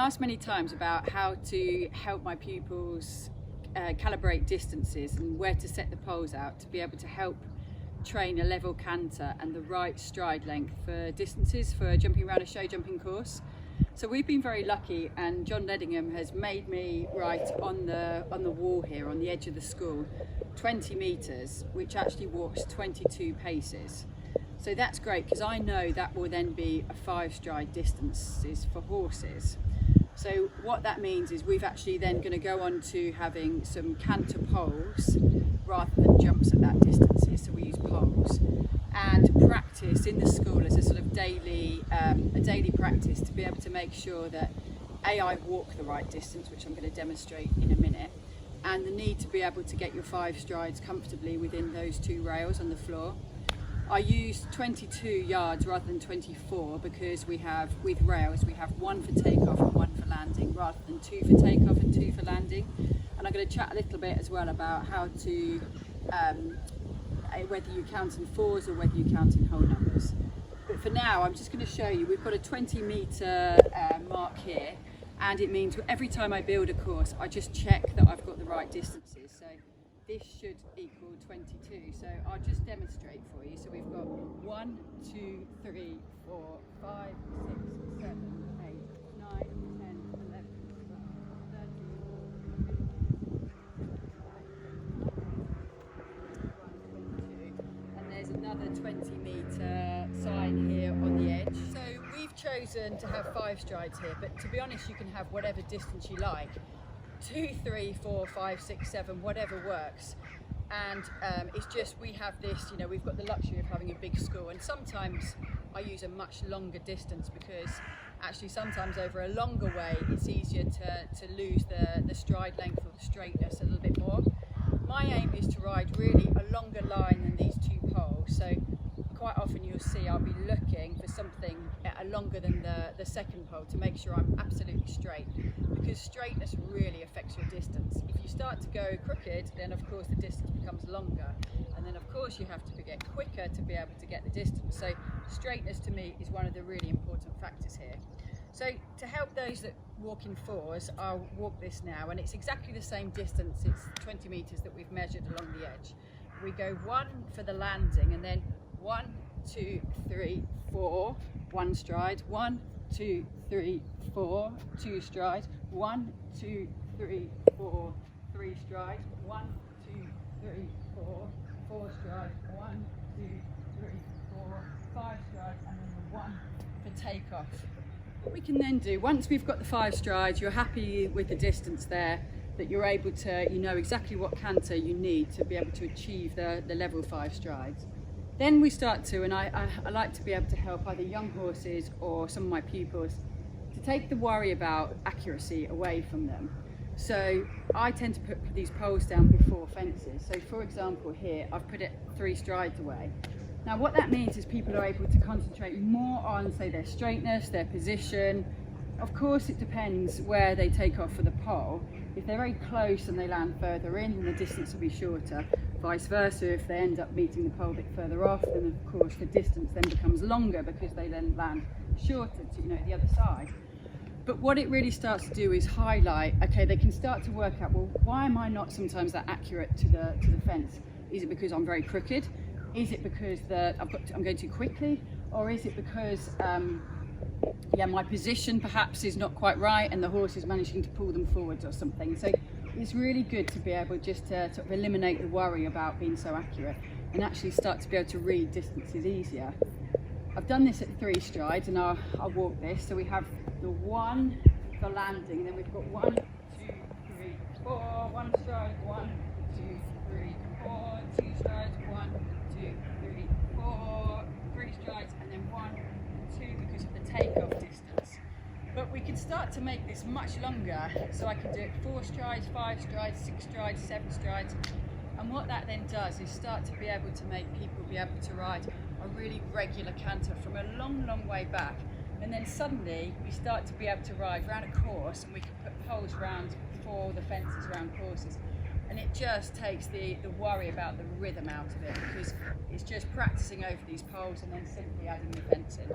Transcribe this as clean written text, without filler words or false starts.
Asked many times about how to help my pupils calibrate distances and where to set the poles out to be able to help train a level canter and the right stride length for distances for jumping around a show jumping course. So we've been very lucky, and John Ledingham has made me write on the wall here on the edge of the school 20 metres, which actually walks 22 paces. So that's great because I know that will then be a 5-stride distances for horses. So what that means is we've actually then going to go on to having some canter poles rather than jumps at that distances. So we use poles and practice in the school as a sort of daily practice to be able to make sure that I walk the right distance, which I'm going to demonstrate in a minute, and the need to be able to get your 5 strides comfortably within those 2 rails on the floor. I use 22 yards rather than 24 because we have, with rails, we have 1 for takeoff and 1 for landing rather than 2 for takeoff and 2 for landing. And I'm going to chat a little bit as well about how to, whether you count in 4s or whether you count in whole numbers. But for now, I'm just going to show you, we've got a 20 metre mark here, and it means every time I build a course, I just check that I've got the right distances. So this should equal 22, so I'll just demonstrate for you. So we've got 1, 2, 3, 4, 5, 6, 7, 8, 9, 10, 11, 12, 13, and there's another 20 metre sign here on the edge. So we've chosen to have 5 strides here, but to be honest, you can have whatever distance you like. 2, 3, 4, 5, 6, 7, whatever works. And it's just, we have this, you know, we've got the luxury of having a big school, and sometimes I use a much longer distance because actually sometimes over a longer way it's easier to lose the stride length or the straightness a little bit more. My aim is to ride really a longer line than these 2 poles, so quite often you'll see I'll be looking for something longer than the second pole to make sure I'm absolutely straight, because straightness really affects your distance. If you start to go crooked, then of course the distance becomes longer, and then of course you have to get quicker to be able to get the distance. So straightness to me is one of the really important factors here. So to help those that walk in 4s, I'll walk this now, and it's exactly the same distance, it's 20 metres that we've measured along the edge. We go 1 for the landing, and then 1, 2, 3, 4, 1 stride, 1, 2, 3, 4, 2 strides, 1, 2, 3, 4, 3 strides, 1, 2, 3, 4, 4 strides, 1, 2, 3, 4, 5 strides, and then the 1 for takeoff. What we can then do, once we've got the 5 strides, you're happy with the distance there, that you're able to, you know exactly what canter you need to be able to achieve the level 5 strides. Then we start to, and I like to be able to help either young horses or some of my pupils to take the worry about accuracy away from them. So I tend to put these poles down before fences. So for example here, I've put it 3 strides away. Now what that means is people are able to concentrate more on, say, their straightness, their position. Of course it depends where they take off for the pole. If they're very close and they land further in, then the distance will be shorter. Vice versa, if they end up meeting the pole a bit further off, then of course the distance then becomes longer because they then land shorter to, you know, the other side. But what it really starts to do is highlight, okay, they can start to work out, well, why am I not sometimes that accurate to the fence? Is it because I'm very crooked? Is it because I'm going too quickly? Or is it because my position perhaps is not quite right and the horse is managing to pull them forwards or something? So it's really good to be able just to sort of eliminate the worry about being so accurate and actually start to be able to read distances easier. I've done this at 3 strides, and I'll walk this. So we have the 1 for landing, then we've got 1, 2, 3, 4, 1 stride, 1, 2, 3, 4, 2 strides, 1, 2, 3, 4, 3 strides, and then 1, 2 because of the takeoff distance. But we can start to make this much longer, so I can do it 4 strides, 5 strides, 6 strides, 7 strides. And what that then does is start to be able to make people be able to ride a really regular canter from a long, long way back. And then suddenly we start to be able to ride around a course, and we can put poles around for the fences around courses. And it just takes the worry about the rhythm out of it, because it's just practicing over these poles and then simply adding the fence in.